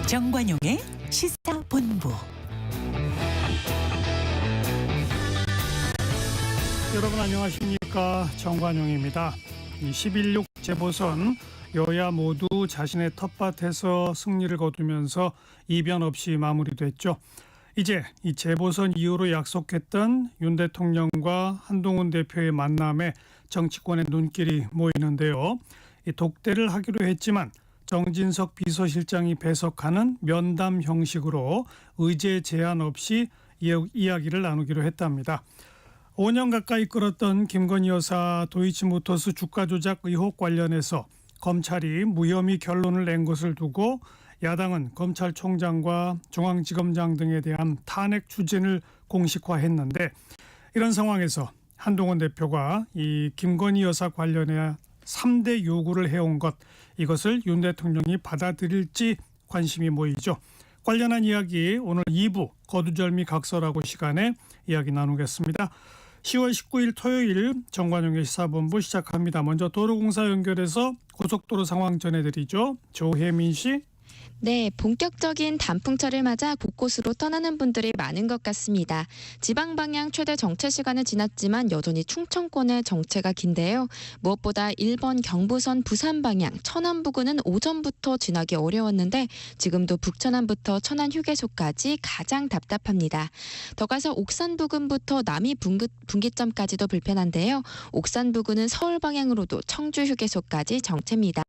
정관용의 시사본부. 여러분 안녕하십니까? 정관용입니다. 11.6 재보선 여야 모두 자신의 텃밭에서 승리를 거두면서 이변 없이 마무리됐죠. 이제 이 재보선 이후로 약속했던 윤 대통령과 한동훈 대표의 만남에 정치권의 눈길이 모이는데요. 이 독대를 하기로 했지만 정진석 비서실장이 배석하는 면담 형식으로 의제 제한 없이 이야기를 나누기로 했답니다. 5년 가까이 끌었던 김건희 여사 도이치모터스 주가 조작 의혹 관련해서 검찰이 무혐의 결론을 낸 것을 두고 야당은 검찰총장과 중앙지검장 등에 대한 탄핵 추진을 공식화했는데, 이런 상황에서 한동훈 대표가 이 김건희 여사 관련해 3대 요구를 해온 것, 이것을 윤 대통령이 받아들일지 관심이 모이죠. 관련한 이야기 오늘 2부 거두절미 각설하고 시간에 이야기 나누겠습니다. 10월 19일 토요일 정관용의 시사본부 시작합니다. 먼저 도로공사 연결해서 고속도로 상황 전해드리죠. 조혜민 씨. 네, 본격적인 단풍철을 맞아 곳곳으로 떠나는 분들이 많은 것 같습니다. 지방 방향 최대 정체 시간은 지났지만 여전히 충청권의 정체가 긴데요. 무엇보다 1번 경부선 부산 방향 천안 부근은 오전부터 지나기 어려웠는데 지금도 북천안부터 천안 휴게소까지 가장 답답합니다. 더 가서 옥산 부근부터 남이 분기점까지도 불편한데요. 옥산 부근은 서울 방향으로도 청주 휴게소까지 정체입니다.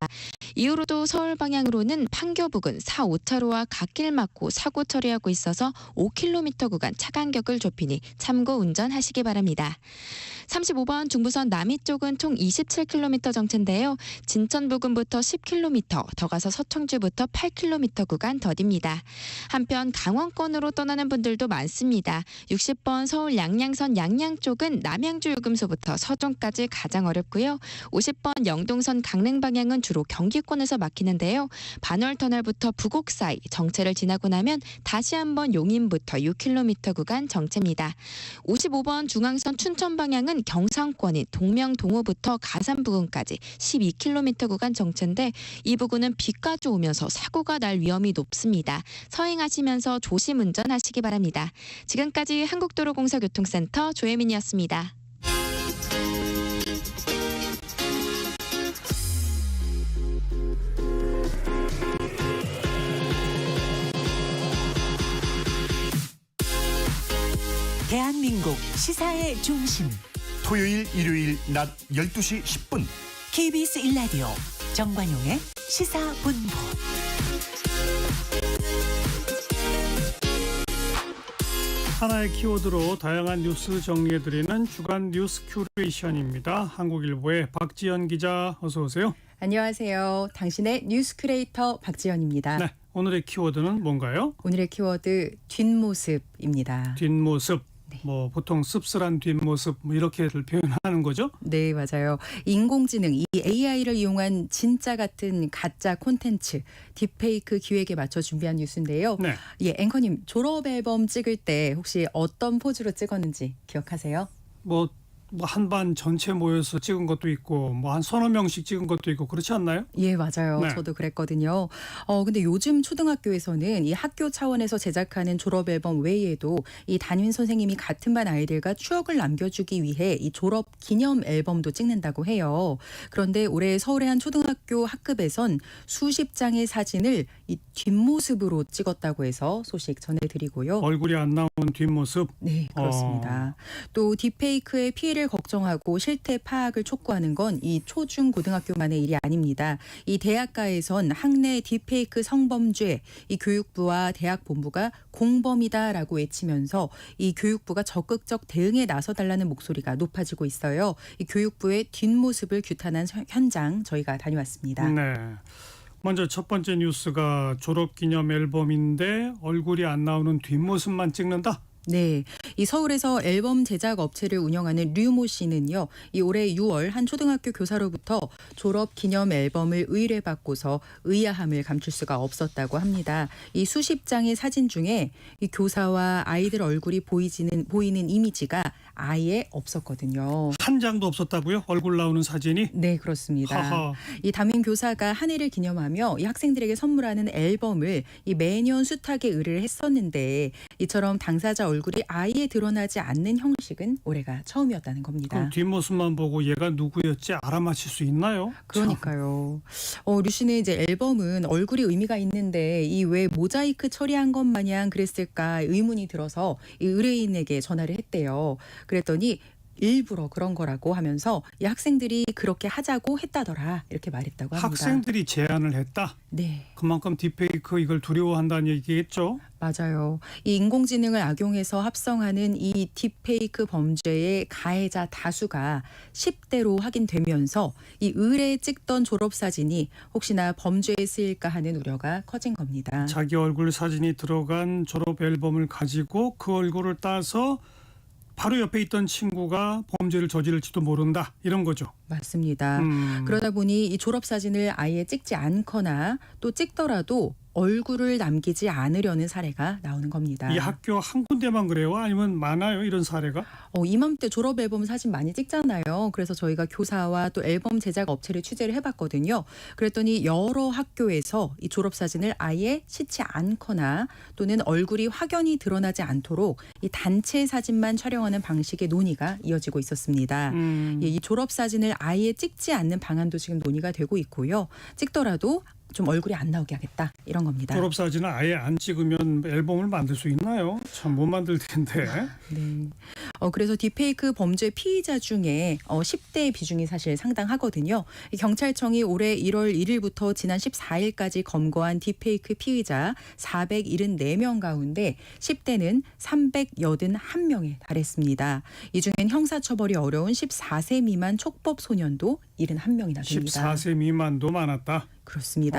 이후로도 서울 방향으로는 판교 부근 4, 5차로와 갓길 막고 사고 처리하고 있어서 5km 구간 차간격을 좁히니 참고 운전하시기 바랍니다. 35번 중부선 남이 쪽은 총 27km 정체인데요. 진천 부근부터 10km, 더 가서 서청주부터 8km 구간 더딥니다. 한편 강원권으로 떠나는 분들도 많습니다. 60번 서울 양양선 양양 쪽은 남양주 요금소부터 서종까지 가장 어렵고요. 50번 영동선 강릉 방향은 주로 경기권에서 막히는데요. 반월터널부터 부곡 사이 정체를 지나고 나면 다시 한번 용인부터 6km 구간 정체입니다. 55번 중앙선 춘천 방향은 경상권인 동명 동호부터 가산 부근까지 12km 구간 정체인데 이 부근은 비까지 오면서 사고가 날 위험이 높습니다. 서행하시면서 조심 운전하시기 바랍니다. 지금까지 한국도로공사교통센터 조혜민이었습니다. 대한민국 시사의 중심 토요일 일요일 낮 12시 10분 KBS 1라디오 정관용의 시사본부. 하나의 키워드로 다양한 뉴스 정리해드리는 주간 뉴스 큐레이션입니다. 한국일보의 박지연 기자, 어서 오세요. 안녕하세요. 당신의 뉴스 큐레이터 박지연입니다. 네, 오늘의 키워드는 뭔가요? 오늘의 키워드 뒷모습입니다. 뒷모습. 뭐 보통 씁쓸한 뒷모습 이렇게를 표현하는 거죠? 네, 맞아요. 인공지능, 이 AI를 이용한 진짜 같은 가짜 콘텐츠, 딥페이크 기획에 맞춰 준비한 뉴스인데요. 네. 예, 앵커님 졸업 앨범 찍을 때 혹시 어떤 포즈로 찍었는지 기억하세요? 뭐 한 반 전체 모여서 찍은 것도 있고 뭐 한 서너 명씩 찍은 것도 있고 그렇지 않나요? 예, 맞아요. 네. 저도 그랬거든요. 근데 요즘 초등학교에서는 이 학교 차원에서 제작하는 졸업 앨범 외에도 이 담임 선생님이 같은 반 아이들과 추억을 남겨주기 위해 이 졸업 기념 앨범도 찍는다고 해요. 그런데 올해 서울의 한 초등학교 학급에선 수십 장의 사진을 이 뒷모습으로 찍었다고 해서 소식 전해드리고요. 얼굴이 안 나온 뒷모습. 네, 그렇습니다. 또 딥페이크의 피해를 걱정하고 실태 파악을 촉구하는 건 이 초중 고등학교만의 일이 아닙니다. 이 대학가에선 학내 딥페이크 성범죄, 이 교육부와 대학 본부가 공범이다라고 외치면서 이 교육부가 적극적 대응에 나서달라는 목소리가 높아지고 있어요. 이 교육부의 뒷모습을 규탄한 현장 저희가 다녀왔습니다. 네. 먼저 첫 번째 뉴스가 졸업기념 앨범인데 얼굴이 안 나오는 뒷모습만 찍는다? 네, 이 서울에서 앨범 제작 업체를 운영하는 류모 씨는요, 이 올해 6월 한 초등학교 교사로부터 졸업 기념 앨범을 의뢰받고서 의아함을 감출 수가 없었다고 합니다. 이 수십 장의 사진 중에 이 교사와 아이들 얼굴이 보이는 이미지가 아예 없었거든요. 한 장도 없었다고요? 얼굴 나오는 사진이? 네, 그렇습니다. 하하. 이 담임 교사가 한 해를 기념하며 이 학생들에게 선물하는 앨범을 이 매년 숱하게 의뢰를 했었는데 이처럼 당사자 얼굴이 아예 드러나지 않는 형식은 올해가 처음이었다는 겁니다. 그럼 뒷모습만 보고 얘가 누구였지 알아맞힐 수 있나요? 그러니까요. 류 씨는 이제 앨범은 얼굴이 의미가 있는데 이 왜 모자이크 처리한 것 마냥 그랬을까 의문이 들어서 이 의뢰인에게 전화를 했대요. 그랬더니 일부러 그런 거라고 하면서 이 학생들이 그렇게 하자고 했다더라 이렇게 말했다고 합니다. 학생들이 제안을 했다. 네. 그만큼 딥페이크 이걸 두려워한다는 얘기겠죠? 맞아요. 이 인공지능을 악용해서 합성하는 이 딥페이크 범죄의 가해자 다수가 10대로 확인되면서 이 의뢰에 찍던 졸업사진이 혹시나 범죄에 쓰일까 하는 우려가 커진 겁니다. 자기 얼굴 사진이 들어간 졸업 앨범을 가지고 그 얼굴을 따서 바로 옆에 있던 친구가 범죄를 저지를지도 모른다. 이런 거죠. 맞습니다. 그러다 보니 이 졸업사진을 아예 찍지 않거나 또 찍더라도 얼굴을 남기지 않으려는 사례가 나오는 겁니다. 이 학교 한 군데만 그래요? 아니면 많아요? 이런 사례가? 이맘때 졸업 앨범 사진 많이 찍잖아요. 그래서 저희가 교사와 또 앨범 제작 업체를 취재를 해봤거든요. 그랬더니 여러 학교에서 이 졸업 사진을 아예 싣지 않거나 또는 얼굴이 확연히 드러나지 않도록 이 단체 사진만 촬영하는 방식의 논의가 이어지고 있었습니다. 이 졸업 사진을 아예 찍지 않는 방안도 지금 논의가 되고 있고요. 찍더라도 좀 얼굴이 안 나오게 하겠다 이런 겁니다. 졸업 사진을 아예 안 찍으면 앨범을 만들 수 있나요? 참 못 만들 텐데. 네. 그래서 딥페이크 범죄 피의자 중에 10대의 비중이 사실 상당하거든요. 경찰청이 올해 1월 1일부터 지난 14일까지 검거한 딥페이크 피의자 474명 가운데 10대는 381명에 달했습니다. 이 중엔 형사처벌이 어려운 14세 미만 촉법 소년도 71명이나 됩니다. 14세 미만도 많았다. 그렇습니다.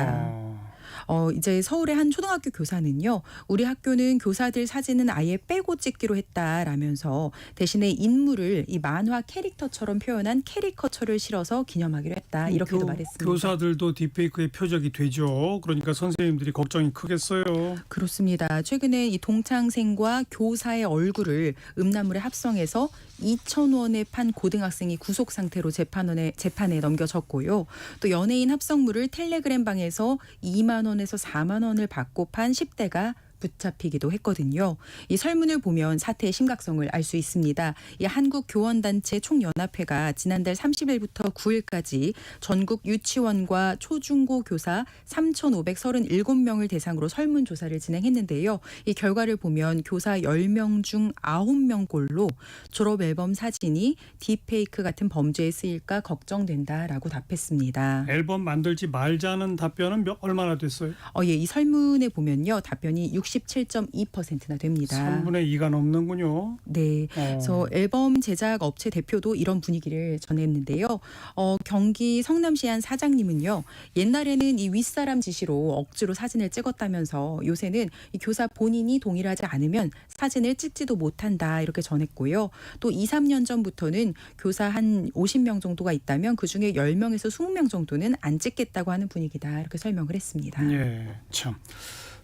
이제 서울의 한 초등학교 교사는요. 우리 학교는 교사들 사진은 아예 빼고 찍기로 했다라면서 대신에 인물을 이 만화 캐릭터처럼 표현한 캐리커처를 실어서 기념하기로 했다. 이렇게도 말했습니다. 교사들도 딥페이크의 표적이 되죠. 그러니까 선생님들이 걱정이 크겠어요. 그렇습니다. 최근에 이 동창생과 교사의 얼굴을 음란물에 합성해서 2,000원에 판 고등학생이 구속 상태로 재판에 넘겨졌고요. 또 연예인 합성물을 텔레그램 방에서 2만 원에서 4만 원을 받고 판 10대가 붙잡히기도 했거든요. 이 설문을 보면 사태의 심각성을 알 수 있습니다. 이 한국교원단체 총연합회가 지난달 30일부터 9일까지 전국 유치원과 초중고 교사 3,537명을 대상으로 설문조사를 진행했는데요. 이 결과를 보면 교사 10명 중 9명꼴로 졸업 앨범 사진이 딥페이크 같은 범죄에 쓰일까 걱정된다라고 답했습니다. 앨범 만들지 말자는 답변은 얼마나 됐어요? 이 설문에 보면요. 답변이 67.2%나 됩니다. 3분의 2가 넘는군요. 네. 그래서 앨범 제작 업체 대표도 이런 분위기를 전했는데요. 경기 성남시 한 사장님은요. 옛날에는 이 윗사람 지시로 억지로 사진을 찍었다면서 요새는 이 교사 본인이 동의하지 않으면 사진을 찍지도 못한다 이렇게 전했고요. 또 2, 3년 전부터는 교사 한 50명 정도가 있다면 그중에 10명에서 20명 정도는 안 찍겠다고 하는 분위기다 이렇게 설명을 했습니다. 예, 참.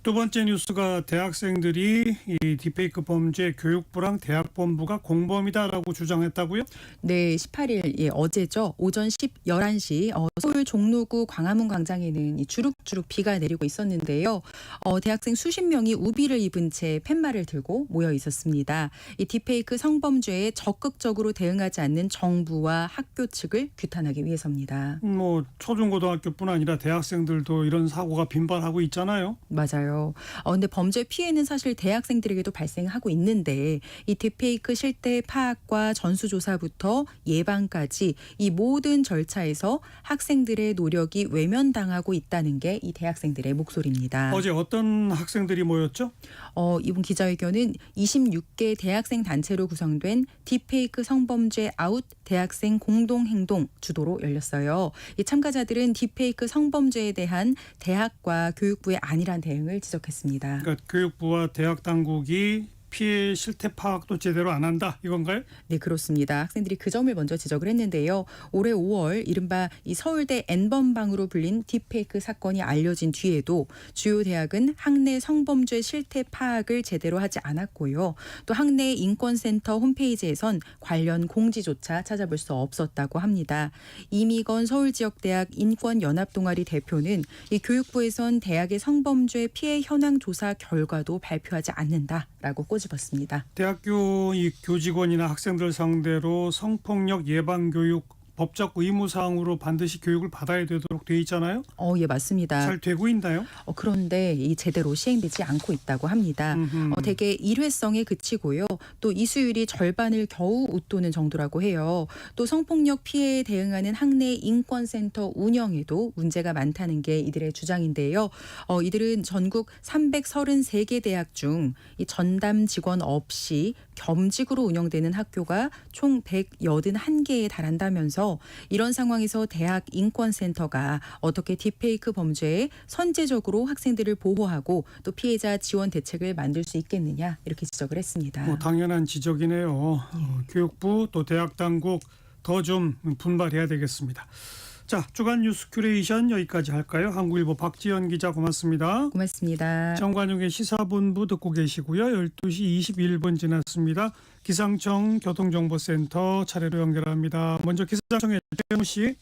두 번째 뉴스가 대학생들이 이 딥페이크 범죄 교육부랑 대학본부가 공범이다라고 주장했다고요? 네, 18일 어제죠. 오전 11시 서울 종로구 광화문 광장에는 이 주룩주룩 비가 내리고 있었는데요. 대학생 수십 명이 우비를 입은 채 팻말을 들고 모여 있었습니다. 이 딥페이크 성범죄에 적극적으로 대응하지 않는 정부와 학교 측을 규탄하기 위해서입니다. 뭐 초중고등학교뿐 아니라 대학생들도 이런 사고가 빈발하고 있잖아요. 맞아요. 근데 범죄 피해는 사실 대학생들에게도 발생하고 있는데 이 딥페이크 실태 파악과 전수조사부터 예방까지 이 모든 절차에서 학생들의 노력이 외면당하고 있다는 게 이 대학생들의 목소리입니다. 어제 어떤 학생들이 모였죠? 이번 기자회견은 26개 대학생 단체로 구성된 딥페이크 성범죄 아웃 대학생 공동행동 주도로 열렸어요. 이 참가자들은 딥페이크 성범죄에 대한 대학과 교육부의 안일한 대응을 지적했습니다. 그러니까 교육부와 대학 당국이 피해 실태 파악도 제대로 안 한다 이건가요? 네, 그렇습니다. 학생들이 그 점을 먼저 지적을 했는데요. 올해 5월 이른바 이 서울대 N번방으로 불린 딥페이크 사건이 알려진 뒤에도 주요 대학은 학내 성범죄 실태 파악을 제대로 하지 않았고요. 또 학내 인권센터 홈페이지에선 관련 공지조차 찾아볼 수 없었다고 합니다. 이미건 서울지역대학 인권연합동아리 대표는 이 교육부에선 대학의 성범죄 피해 현황 조사 결과도 발표하지 않는다라고 꼬집었습니다. 대학교 이 교직원이나 학생들 상대로 성폭력 예방 교육 법적 의무 사항으로 반드시 교육을 받아야 되도록 돼 있잖아요. 예, 맞습니다. 잘 되고 있나요? 그런데 이 제대로 시행되지 않고 있다고 합니다. 대개 일회성에 그치고요. 또 이수율이 절반을 겨우 웃도는 정도라고 해요. 또 성폭력 피해에 대응하는 학내 인권센터 운영에도 문제가 많다는 게 이들의 주장인데요. 이들은 전국 333개 대학 중 이 전담 직원 없이 겸직으로 운영되는 학교가 총 181개에 달한다면서 이런 상황에서 대학 인권센터가 어떻게 딥페이크 범죄에 선제적으로 학생들을 보호하고 또 피해자 지원 대책을 만들 수 있겠느냐 이렇게 지적을 했습니다. 당연한 지적이네요. 교육부 또 대학 당국 더 좀 분발해야 되겠습니다. 자, 주간 뉴스 큐레이션 여기까지 할까요? 한국일보 박지연 기자 고맙습니다. 고맙습니다. 정관용의 시사본부 듣고 계시고요. 12시 21분 지났습니다. 기상청 교통정보센터 차례로 연결합니다. 먼저 기상청의 최무 씨.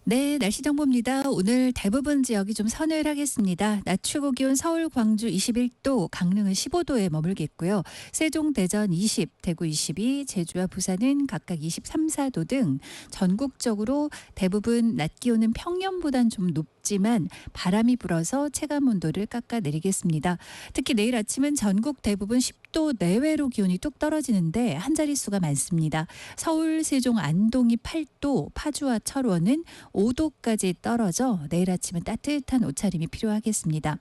네, 날씨 정보입니다. 오늘 대부분 지역이 좀 서늘하겠습니다. 낮 최고 기온 서울, 광주 21도, 강릉은 15도에 머물겠고요. 세종, 대전 20, 대구 22, 제주와 부산은 각각 23, 4도 등 전국적으로 대부분 낮 기온은 평년보단 좀 높지만 바람이 불어서 체감 온도를 깎아내리겠습니다. 특히 내일 아침은 전국 대부분 10도 내외로 기온이 뚝 떨어지는데 한 자릿수가 많습니다. 서울, 세종, 안동이 8도, 파주와 철원은 5도까지 떨어져 내일 아침은 따뜻한 옷차림이 필요하겠습니다.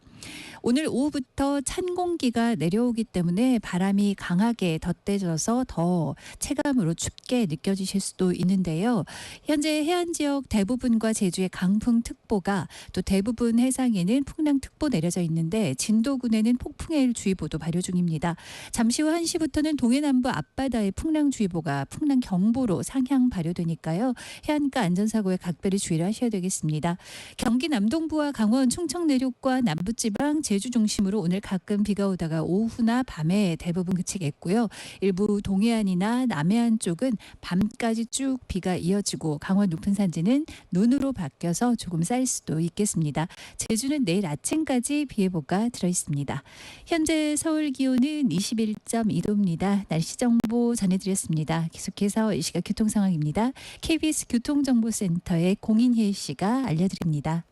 오늘 오후부터 찬 공기가 내려오기 때문에 바람이 강하게 덧대져서 더 체감으로 춥게 느껴지실 수도 있는데요. 현재 해안 지역 대부분과 제주의 강풍특보가 또 대부분 해상에는 풍랑특보 내려져 있는데 진도군에는 폭풍해일주의보도 발효 중입니다. 잠시 후 1시부터는 동해남부 앞바다에 풍랑주의보가 풍랑경보로 상향 발효되니까요. 해안가 안전사고에 각별히 주의를 하셔야 되겠습니다. 경기 남동부와 강원, 충청 내륙과 남부지방, 제주 중심으로 오늘 가끔 비가 오다가 오후나 밤에 대부분 그치겠고요. 일부 동해안이나 남해안 쪽은 밤까지 쭉 비가 이어지고 강원 높은 산지는 눈으로 바뀌어서 조금 쌓일 수도 있겠습니다. 제주는 내일 아침까지 비 예보가 들어있습니다. 현재 서울 기온은 21.2도입니다. 날씨 정보 전해드렸습니다. 계속해서 이 시각 교통 상황입니다. KBS 교통정보센터의 공인혜 씨가 알려드립니다.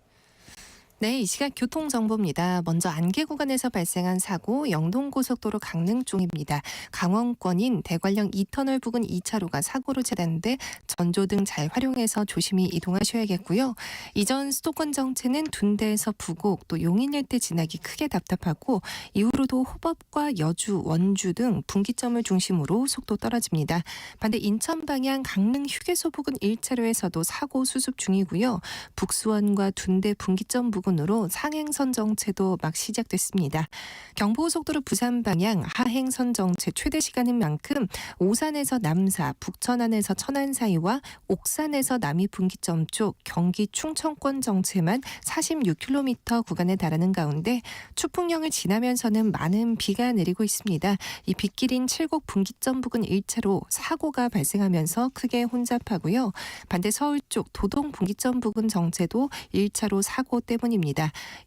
네, 이 시각 교통정보입니다. 먼저 안개 구간에서 발생한 사고 영동고속도로 강릉 쪽입니다. 강원권인 대관령 2터널 부근 2차로가 사고로 차단돼 전조등 잘 활용해서 조심히 이동하셔야겠고요. 이전 수도권 정체는 둔대에서 부곡 또 용인 일대 지나기 크게 답답하고 이후로도 호법과 여주, 원주 등 분기점을 중심으로 속도 떨어집니다. 반대 인천 방향 강릉 휴게소 부근 1차로에서도 사고 수습 중이고요. 북수원과 둔대 분기점 부근 으로 상행선 정체도 막 시작됐습니다. 경부고속도로 부산 방향 하행선 정체 최대 시간인 만큼 오산에서 남사, 북천안에서 천안 사이와 옥산에서 남이 분기점 쪽 경기 충청권 정체만 46km 구간에 달하는 가운데 추풍령을 지나면서는 많은 비가 내리고 있습니다. 이 빗길인 칠곡 분기점 부근 1차로 사고가 발생하면서 크게 혼잡하고요. 반대 서울 쪽 도동 분기점 부근 정체도 1차로 사고 때문입니다.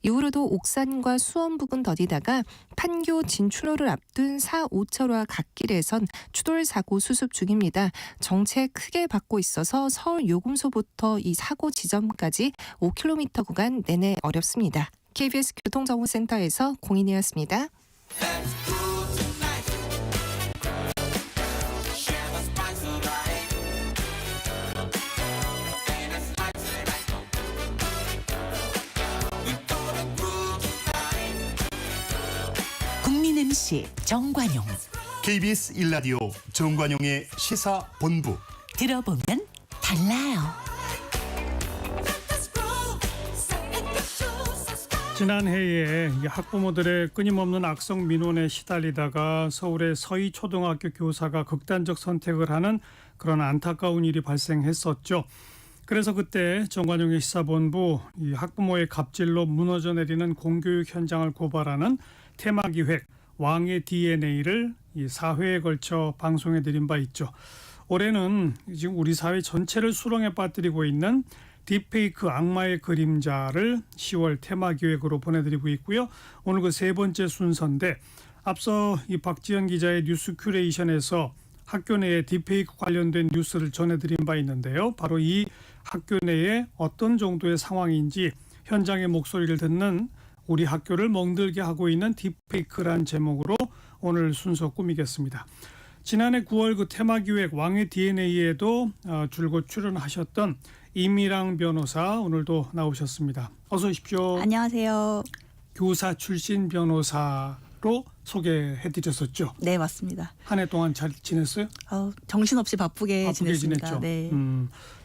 이후로도 옥산과 수원 부근 더디다가 판교 진출로를 앞둔 4, 5차로와 갓길에선 추돌 사고 수습 중입니다. 정체 크게 받고 있어서 서울 요금소부터 이 사고 지점까지 5km 구간 내내 어렵습니다. KBS 교통정보센터에서 공인이었습니다. 국민 MC 정관용. KBS 1라디오 정관용의 시사본부. 들어보면 달라요. 지난해에 이 학부모들의 끊임없는 악성 민원에 시달리다가 서울의 서희초등학교 교사가 극단적 선택을 하는 그런 안타까운 일이 발생했었죠. 그래서 그때 정관용의 시사본부 이 학부모의 갑질로 무너져 내리는 공교육 현장을 고발하는 테마기획 왕의 DNA를 이 4회에 걸쳐 방송해 드린 바 있죠. 올해는 지금 우리 사회 전체를 수렁에 빠뜨리고 있는 딥페이크 악마의 그림자를 10월 테마기획으로 보내드리고 있고요. 오늘 그 세 번째 순서인데 앞서 이 박지연 기자의 뉴스 큐레이션에서 학교 내에 딥페이크 관련된 뉴스를 전해드린 바 있는데요. 바로 이 학교 내에 어떤 정도의 상황인지 현장의 목소리를 듣는 우리 학교를 멍들게 하고 있는 딥페이크란 제목으로 오늘 순서 꾸미겠습니다. 지난해 9월 그 테마기획 왕의 DNA에도 줄곧 출연하셨던 이미랑 변호사 오늘도 나오셨습니다. 어서 오십시오. 안녕하세요. 교사 출신 변호사로 소개해드렸었죠. 네, 맞습니다. 한 해 동안 잘 지냈어요? 정신없이 바쁘게 지냈습니다. 지냈죠. 네.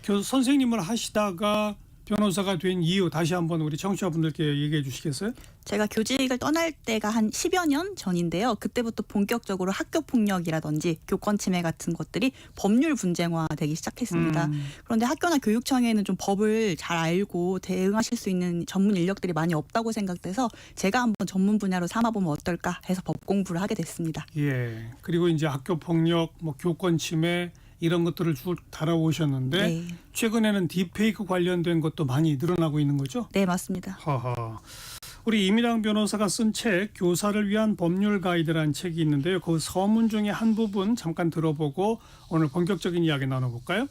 선생님을 하시다가 변호사가 된 이유 다시 한번 우리 청취자분들께 얘기해 주시겠어요? 제가 교직을 떠날 때가 한 10여 년 전인데요. 그때부터 본격적으로 학교 폭력이라든지 교권 침해 같은 것들이 법률 분쟁화되기 시작했습니다. 그런데 학교나 교육청에는 좀 법을 잘 알고 대응하실 수 있는 전문 인력들이 많이 없다고 생각돼서 제가 한번 전문 분야로 삼아보면 어떨까 해서 법 공부를 하게 됐습니다. 예. 그리고 이제 학교 폭력, 교권 침해 이런 것들을 쭉 다뤄오셨는데 네. 최근에는 딥페이크 관련된 것도 많이 늘어나고 있는 거죠? 네, 맞습니다. 하하. 우리 이미랑 변호사가 쓴 책 교사를 위한 법률 가이드라는 책이 있는데요. 그 서문 중에 한 부분 잠깐 들어보고 오늘 본격적인 이야기 나눠볼까요?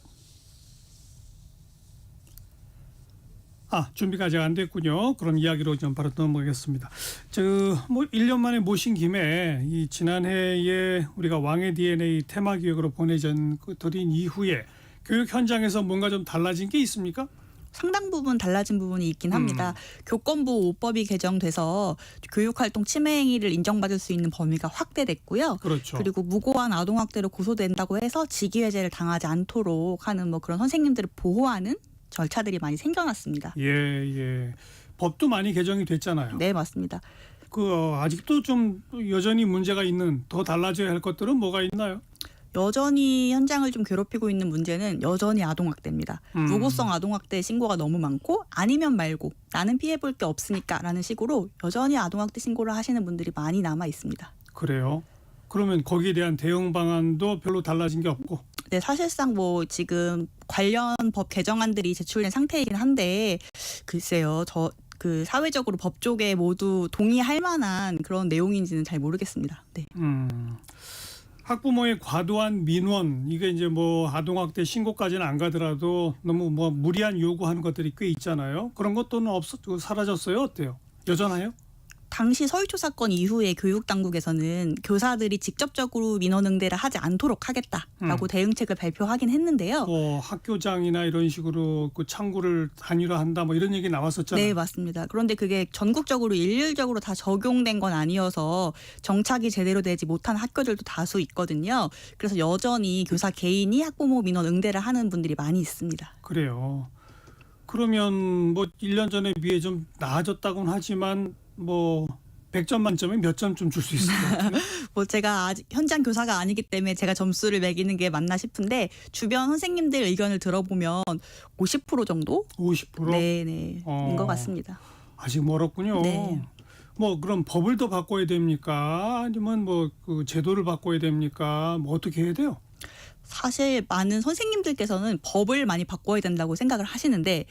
준비가 아직 안 됐군요. 그럼 이야기로 좀 바로 넘어가겠습니다. 1년 만에 모신 김에 이 지난해에 우리가 왕의 DNA 테마 기획으로 보내드린 이후에 교육 현장에서 뭔가 좀 달라진 게 있습니까? 상당 부분 달라진 부분이 있긴 합니다. 교권부 5법이 개정돼서 교육활동 침해 행위를 인정받을 수 있는 범위가 확대됐고요. 그렇죠. 그리고 무고한 아동학대로 고소된다고 해서 직위해제를 당하지 않도록 하는 그런 선생님들을 보호하는 절차들이 많이 생겨났습니다. 예. 법도 많이 개정이 됐잖아요. 네, 맞습니다. 아직도 좀 여전히 문제가 있는 더 달라져야 할 것들은 뭐가 있나요? 여전히 현장을 좀 괴롭히고 있는 문제는 여전히 아동학대입니다. 무고성 아동학대 신고가 너무 많고 아니면 말고 나는 피해볼 게 없으니까 라는 식으로 여전히 아동학대 신고를 하시는 분들이 많이 남아 있습니다. 그래요? 그러면 거기에 대한 대응 방안도 별로 달라진 게 없고? 네, 사실상 지금 관련 법 개정안들이 제출된 상태이긴 한데 글쎄요. 사회적으로 법 쪽에 모두 동의할 만한 그런 내용인지는 잘 모르겠습니다. 네. 학부모의 과도한 민원 이게 이제 아동학대 신고까지는 안 가더라도 너무 무리한 요구하는 것들이 꽤 있잖아요. 그런 것도는 사라졌어요? 어때요? 여전해요? 당시 서희초 사건 이후에 교육당국에서는 교사들이 직접적으로 민원 응대를 하지 않도록 하겠다라고 대응책을 발표하긴 했는데요. 학교장이나 이런 식으로 그 창구를 단일화한다 이런 얘기 나왔었잖아요. 네, 맞습니다. 그런데 그게 전국적으로 일률적으로 다 적용된 건 아니어서 정착이 제대로 되지 못한 학교들도 다수 있거든요. 그래서 여전히 교사 개인이 학부모 민원 응대를 하는 분들이 많이 있습니다. 그래요. 그러면 1년 전에 비해 좀 나아졌다고는 하지만 100점 만점에 몇 점 좀 줄 수 있을 것 같아요. 제가 아직 현장 교사가 아니기 때문에 제가 점수를 매기는 게 맞나 싶은데 주변 선생님들 의견을 들어보면 50% 정도? 50%? 네네. 인 것 같습니다. 아직 멀었군요. 네. 그럼 법을 더 바꿔야 됩니까? 아니면 그 제도를 바꿔야 됩니까? 어떻게 해야 돼요? 사실 많은 선생님들께서는 법을 많이 바꿔야 된다고 생각을 하시는데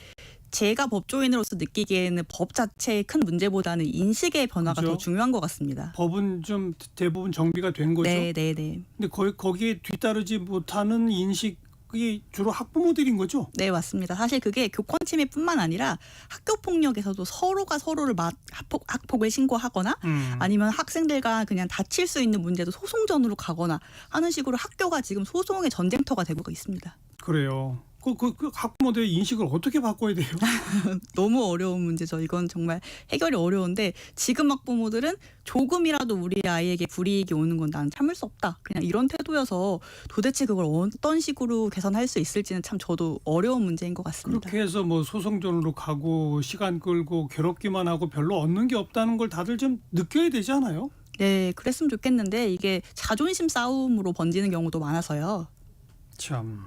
제가 법조인으로서 느끼기에는 법 자체의 큰 문제보다는 인식의 변화가 그죠? 더 중요한 것 같습니다. 법은 좀 대부분 정비가 된 거죠. 네. 근데 거기에 뒤따르지 못하는 인식이 주로 학부모들인 거죠. 네, 맞습니다. 사실 그게 교권 침해뿐만 아니라 학교 폭력에서도 서로가 서로를 학폭을 신고하거나 아니면 학생들과 그냥 다칠 수 있는 문제도 소송전으로 가거나 하는 식으로 학교가 지금 소송의 전쟁터가 되고 있습니다. 그래요. 그 학부모들의 인식을 어떻게 바꿔야 돼요? 너무 어려운 문제죠. 이건 정말 해결이 어려운데 지금 학부모들은 조금이라도 우리 아이에게 불이익이 오는 건 난 참을 수 없다. 그냥 이런 태도여서 도대체 그걸 어떤 식으로 개선할 수 있을지는 참 저도 어려운 문제인 것 같습니다. 그렇게 해서 뭐 소송전으로 가고 시간 끌고 괴롭기만 하고 별로 얻는 게 없다는 걸 다들 좀 느껴야 되지 않아요? 네, 그랬으면 좋겠는데 이게 자존심 싸움으로 번지는 경우도 많아서요. 참.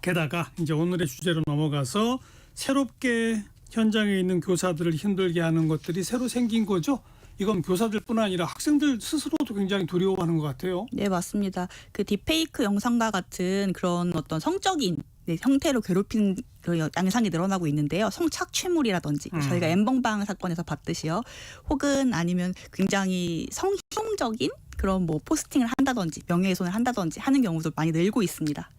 게다가 이제 오늘의 주제로 넘어가서 새롭게 현장에 있는 교사들을 힘들게 하는 것들이 새로 생긴 거죠. 이건 교사들뿐 아니라 학생들 스스로도 굉장히 두려워하는 것 같아요. 네, 맞습니다. 그 딥페이크 영상과 같은 그런 어떤 성적인 형태로 괴롭힌 그 양상이 늘어나고 있는데요. 성착취물이라든지 저희가 엠번방 사건에서 봤듯이요. 혹은 아니면 굉장히 성희롱적인 그런 뭐 포스팅을 한다든지 명예훼손을 한다든지 하는 경우도 많이 늘고 있습니다.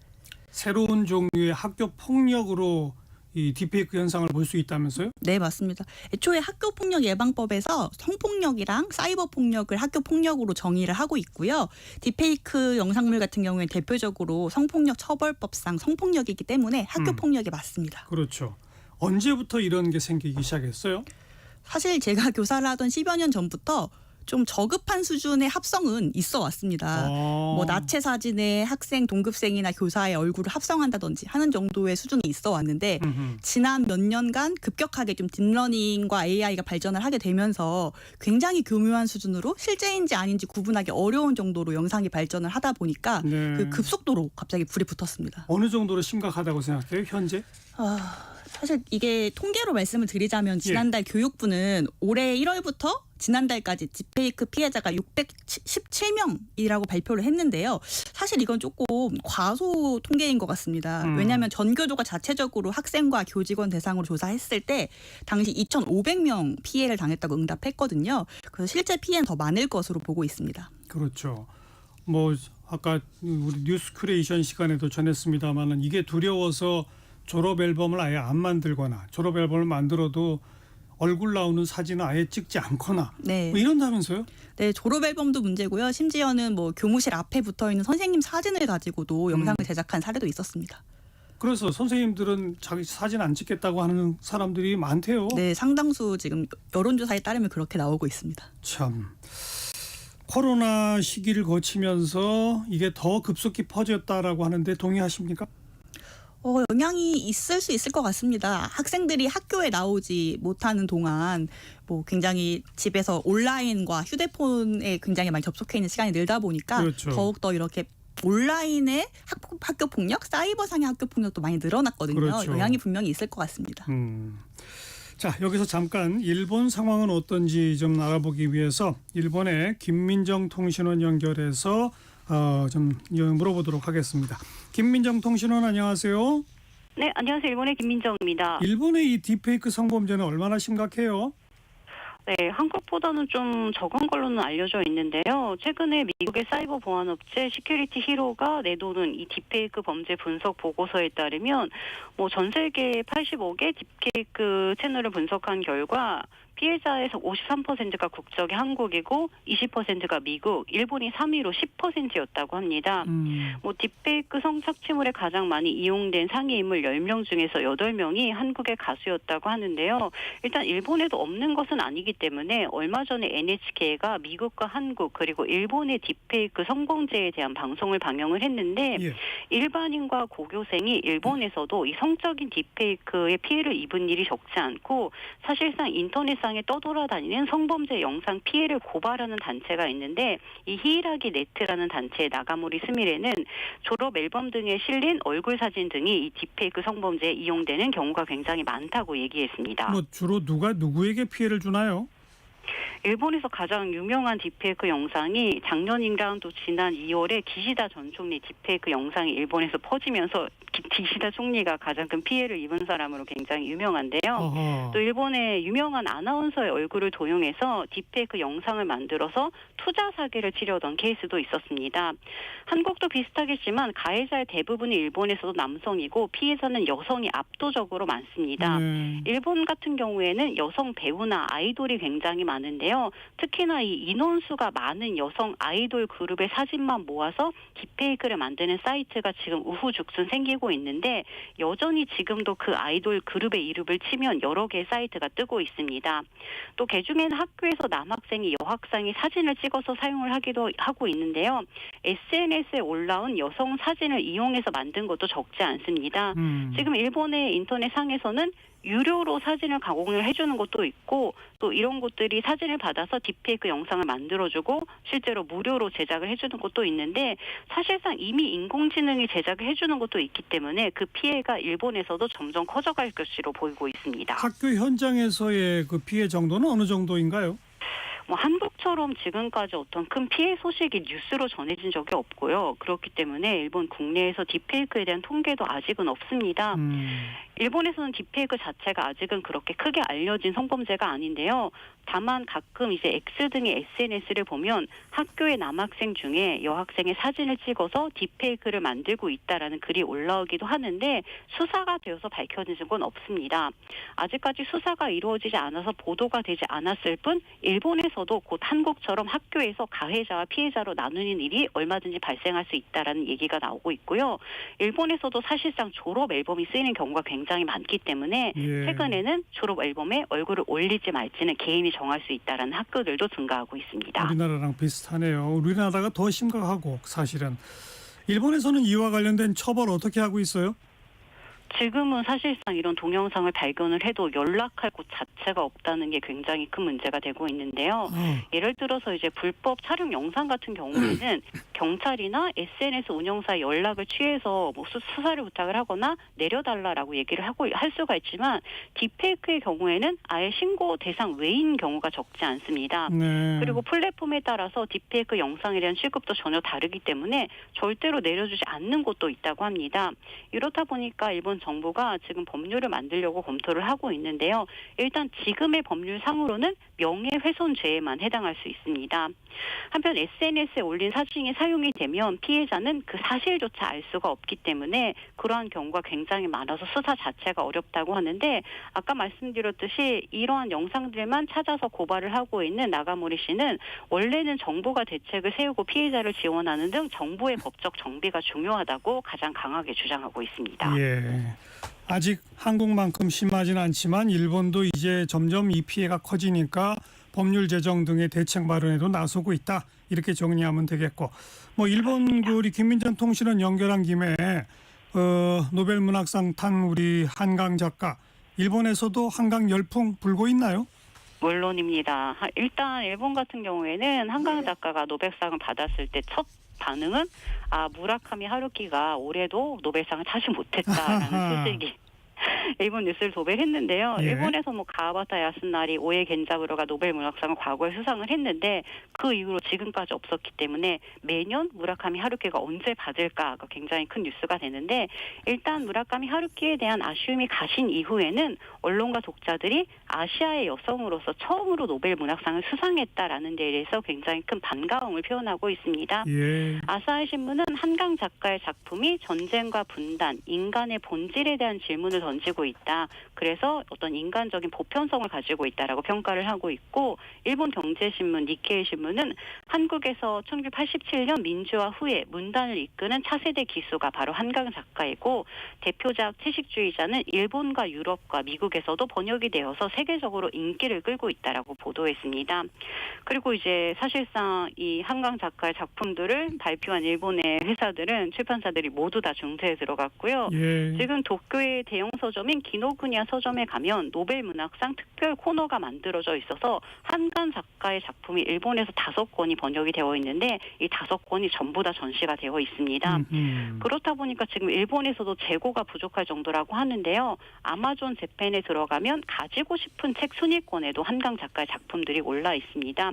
새로운 종류의 학교 폭력으로 이 딥페이크 현상을 볼 수 있다면서요? 네, 맞습니다. 애초에 학교폭력 예방법에서 성폭력이랑 사이버 폭력을 학교폭력으로 정의를 하고 있고요. 딥페이크 영상물 같은 경우에 대표적으로 성폭력 처벌법상 성폭력이기 때문에 학교폭력에 맞습니다. 그렇죠. 언제부터 이런 게 생기기 시작했어요? 사실 제가 교사를 하던 10여 년 전부터 좀 저급한 수준의 합성은 있어 왔습니다. 뭐 나체 사진에 학생, 동급생이나 교사의 얼굴을 합성한다든지 하는 정도의 수준이 있어 왔는데 지난 몇 년간 급격하게 좀 딥러닝과 AI가 발전을 하게 되면서 굉장히 교묘한 수준으로 실제인지 아닌지 구분하기 어려운 정도로 영상이 발전을 하다 보니까 네. 그 급속도로 갑자기 불이 붙었습니다. 어느 정도로 심각하다고 생각해요, 현재? 사실 이게 통계로 말씀을 드리자면 지난달 교육부는 올해 1월부터 지난달까지 딥페이크 피해자가 617명이라고 발표를 했는데요. 사실 이건 조금 과소 통계인 것 같습니다. 왜냐하면 전교조가 자체적으로 학생과 교직원 대상으로 조사했을 때 당시 2,500명 피해를 당했다고 응답했거든요. 그래서 실제 피해는 더 많을 것으로 보고 있습니다. 그렇죠. 뭐 아까 우리 뉴스 큐레이션 시간에도 전했습니다마는 이게 두려워서 졸업 앨범을 아예 안 만들거나 졸업 앨범을 만들어도 얼굴 나오는 사진을 아예 찍지 않거나 네. 뭐 이런다면서요? 네, 졸업 앨범도 문제고요. 심지어는 뭐 교무실 앞에 붙어 있는 선생님 사진을 가지고도 영상을 제작한 사례도 있었습니다. 그래서 선생님들은 자기 사진 안 찍겠다고 하는 사람들이 많대요. 네, 상당수 지금 여론조사에 따르면 그렇게 나오고 있습니다. 참. 코로나 시기를 거치면서 이게 더 급속히 퍼졌다라고 하는데 동의하십니까? 영향이 있을 수 있을 것 같습니다. 학생들이 학교에 나오지 못하는 동안 뭐 굉장히 집에서 온라인과 휴대폰에 굉장히 많이 접속해 있는 시간이 늘다 보니까 그렇죠. 더욱더 이렇게 온라인의 학교 폭력, 사이버상의 학교 폭력도 많이 늘어났거든요. 그렇죠. 영향이 분명히 있을 것 같습니다. 자, 여기서 잠깐 일본 상황은 어떤지 좀 알아보기 위해서 일본의 김민정 통신원 연결해서 좀 물어보도록 하겠습니다. 김민정 통신원 안녕하세요. 네, 안녕하세요. 일본의 김민정입니다. 일본의 이 딥페이크 성범죄는 얼마나 심각해요? 네, 한국보다는 좀 적은 걸로는 알려져 있는데요. 최근에 미국의 사이버 보안업체 시큐리티 히로가 내놓은 이 딥페이크 범죄 분석 보고서에 따르면 뭐 전 세계 85개 딥페이크 채널을 분석한 결과 피해자에서 53%가 국적이 한국이고 20%가 미국, 일본이 3위로 10%였다고 합니다. 뭐 딥페이크 성착취물에 가장 많이 이용된 상위 인물 10명 중에서 8명이 한국의 가수였다고 하는데요. 일단 일본에도 없는 것은 아니기 때문에 얼마 전에 NHK가 미국과 한국 그리고 일본의 딥페이크 성범죄에 대한 방송을 방영을 했는데 일반인과 고교생이 일본에서도 이 성적인 딥페이크의 피해를 입은 일이 적지 않고 사실상 인터넷상에 떠돌아다니는 성범죄 영상 피해를 고발하는 단체가 있는데 이 히이라기 네트라는 단체의 나가모리 스미레는 졸업 앨범 등에 실린 얼굴 사진 등이 이 딥페이크 성범죄에 이용되는 경우가 굉장히 많다고 얘기했습니다. 뭐 주로 누가 누구에게 피해를 주나요? 일본에서 가장 유명한 딥페이크 영상이 작년이랑 또 지난 2월에 기시다 전 총리 딥페이크 영상이 일본에서 퍼지면서 기시다 총리가 가장 큰 피해를 입은 사람으로 굉장히 유명한데요. 또 일본의 유명한 아나운서의 얼굴을 도용해서 딥페이크 영상을 만들어서 투자 사기를 치려던 케이스도 있었습니다. 한국도 비슷하겠지만 가해자의 대부분이 일본에서도 남성이고 피해자는 여성이 압도적으로 많습니다. 일본 같은 경우에는 여성 배우나 아이돌이 굉장히 많은데요. 있는데요. 특히나 이 인원수가 많은 여성 아이돌 그룹의 사진만 모아서 딥페이크를 만드는 사이트가 지금 우후죽순 생기고 있는데 여전히 지금도 그 아이돌 그룹의 이름을 치면 여러 개의 사이트가 뜨고 있습니다. 또 개중에는 학교에서 남학생이 여학생이 사진을 찍어서 사용을 하기도 하고 있는데요. SNS에 올라온 여성 사진을 이용해서 만든 것도 적지 않습니다. 지금 일본의 인터넷 상에서는 유료로 사진을 가공을 해주는 것도 있고 또 이런 곳들이 사진을 받아서 딥페이크 영상을 만들어주고 실제로 무료로 제작을 해주는 것도 있는데 사실상 이미 인공지능이 제작을 해주는 것도 있기 때문에 그 피해가 일본에서도 점점 커져갈 것으로 보이고 있습니다. 학교 현장에서의 그 피해 정도는 어느 정도인가요? 한국처럼 지금까지 어떤 큰 피해 소식이 뉴스로 전해진 적이 없고요. 그렇기 때문에 일본 국내에서 딥페이크에 대한 통계도 아직은 없습니다. 일본에서는 딥페이크 자체가 아직은 그렇게 크게 알려진 성범죄가 아닌데요. 다만 가끔 이제 X 등의 SNS를 보면 학교의 남학생 중에 여학생의 사진을 찍어서 딥페이크를 만들고 있다라는 글이 올라오기도 하는데 수사가 되어서 밝혀진 건 없습니다. 아직까지 수사가 이루어지지 않아서 보도가 되지 않았을 뿐 일본에서도 곧 한국처럼 학교에서 가해자와 피해자로 나누는 일이 얼마든지 발생할 수 있다라는 얘기가 나오고 있고요. 일본에서도 사실상 졸업 앨범이 쓰이는 경우가 굉장히 많기 때문에 최근에는 졸업 앨범에 얼굴을 올리지 말지는 개인이 정할 수 있다라는 학교들도 증가하고 있습니다. 우리나라랑 비슷하네요. 우리나라가 더 심각하고 사실은. 일본에서는 이와 관련된 처벌 어떻게 하고 있어요? 지금은 사실상 이런 동영상을 발견을 해도 연락할 곳 자체가 없다는 게 굉장히 큰 문제가 되고 있는데요. 예를 들어서 이제 불법 촬영 영상 같은 경우에는 경찰이나 SNS 운영사의 연락을 취해서 뭐 수사를 부탁을 하거나 내려달라라고 얘기를 할 수가 있지만 딥페이크의 경우에는 아예 신고 대상 외인 경우가 적지 않습니다. 그리고 플랫폼에 따라서 딥페이크 영상에 대한 취급도 전혀 다르기 때문에 절대로 내려주지 않는 곳도 있다고 합니다. 이렇다 보니까 일본 정부가 지금 법률을 만들려고 검토를 하고 있는데요. 일단 지금의 법률상으로는 명예훼손죄에만 해당할 수 있습니다. 한편 SNS에 올린 사진이 사용이 되면 피해자는 그 사실조차 알 수가 없기 때문에 그러한 경우가 굉장히 많아서 수사 자체가 어렵다고 하는데 아까 말씀드렸듯이 이러한 영상들만 찾아서 고발을 하고 있는 나가모리 씨는 원래는 정부가 대책을 세우고 피해자를 지원하는 등 정부의 법적 정비가 중요하다고 가장 강하게 주장하고 있습니다. 예. 아직 한국만큼 심하진 않지만 일본도 이제 점점 이 피해가 커지니까 법률 제정 등의 대책 마련에도 나서고 있다. 이렇게 정리하면 되겠고. 일본 우리 김민전 통신원 연결한 김에 노벨 문학상 탄 우리 한강 작가 일본에서도 한강 열풍 불고 있나요? 물론입니다. 일단 일본 같은 경우에는 한강 작가가 노벨상을 받았을 때 첫 반응은 무라카미 하루키가 올해도 노벨상을 타지 못했다라는 소식이 일본 뉴스를 도배했는데요. 일본에서 가와바타 야스나리, 오에 겐자부로가 노벨 문학상을 과거에 수상을 했는데 그 이후로 지금까지 없었기 때문에 매년 무라카미 하루키가 언제 받을까가 굉장히 큰 뉴스가 되는데 일단 무라카미 하루키에 대한 아쉬움이 가신 이후에는 언론과 독자들이 아시아의 여성으로서 처음으로 노벨 문학상을 수상했다라는 데에 대해서 굉장히 큰 반가움을 표현하고 있습니다. 아사히 신문은 한강 작가의 작품이 전쟁과 분단, 인간의 본질에 대한 질문을 던지고 있다. 그래서 어떤 인간적인 보편성을 가지고 있다라고 평가를 하고 있고 일본 경제신문 니케이 신문은 한국에서 1987년 민주화 후에 문단을 이끄는 차세대 기수가 바로 한강 작가이고 대표작 채식주의자는 일본과 유럽과 미국에서도 번역이 되어서 세계적으로 인기를 끌고 있다라고 보도했습니다. 그리고 이제 사실상 이 한강 작가의 작품들을 발표한 일본의 회사들은 출판사들이 모두 다 중세에 들어갔고요. 지금 도쿄의 대형 서점인 기노쿠니아 서점에 가면 노벨 문학상 특별 코너가 만들어져 있어서 한강 작가의 작품이 일본에서 5권이 번역이 되어 있는데 이 5권이 전부 다 전시가 되어 있습니다. 그렇다 보니까 지금 일본에서도 재고가 부족할 정도라고 하는데요. 아마존 재팬에 들어가면 가지고 싶은 책 순위권에도 한강 작가의 작품들이 올라 있습니다.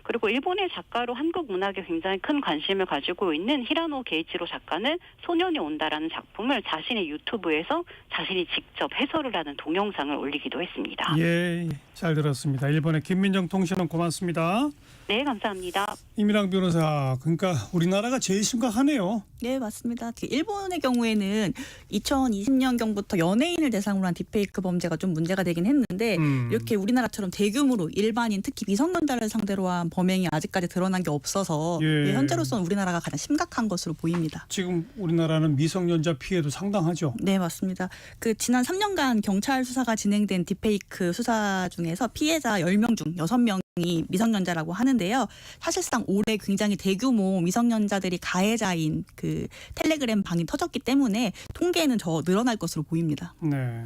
그리고 일본의 작가로 한국 문학에 굉장히 큰 관심을 가지고 있는 히라노 게이치로 작가는 소년이 온다라는 작품을 자신의 유튜브에서 자신이 본인이 직접 해설을 하는 동영상을 올리기도 했습니다. 예, 잘 들었습니다. 일본의 김민정 통신원 고맙습니다. 네, 감사합니다. 이민랑 변호사, 그러니까 우리나라가 제일 심각하네요. 네, 맞습니다. 일본의 경우에는 2020년경부터 연예인을 대상으로 한 딥페이크 범죄가 좀 문제가 되긴 했는데 이렇게 우리나라처럼 대규모로 일반인 특히 미성년자를 상대로 한 범행이 아직까지 드러난 게 없어서 예. 현재로서는 우리나라가 가장 심각한 것으로 보입니다. 지금 우리나라는 미성년자 피해도 상당하죠. 네, 맞습니다. 지난 3년간 경찰 수사가 진행된 딥페이크 수사 중에서 피해자 10명 중 6명이 미성년자라고 하는데요. 사실상 올해 굉장히 대규모 미성년자들이 가해자인 텔레그램 방이 터졌기 때문에 통계는 더 늘어날 것으로 보입니다. 네,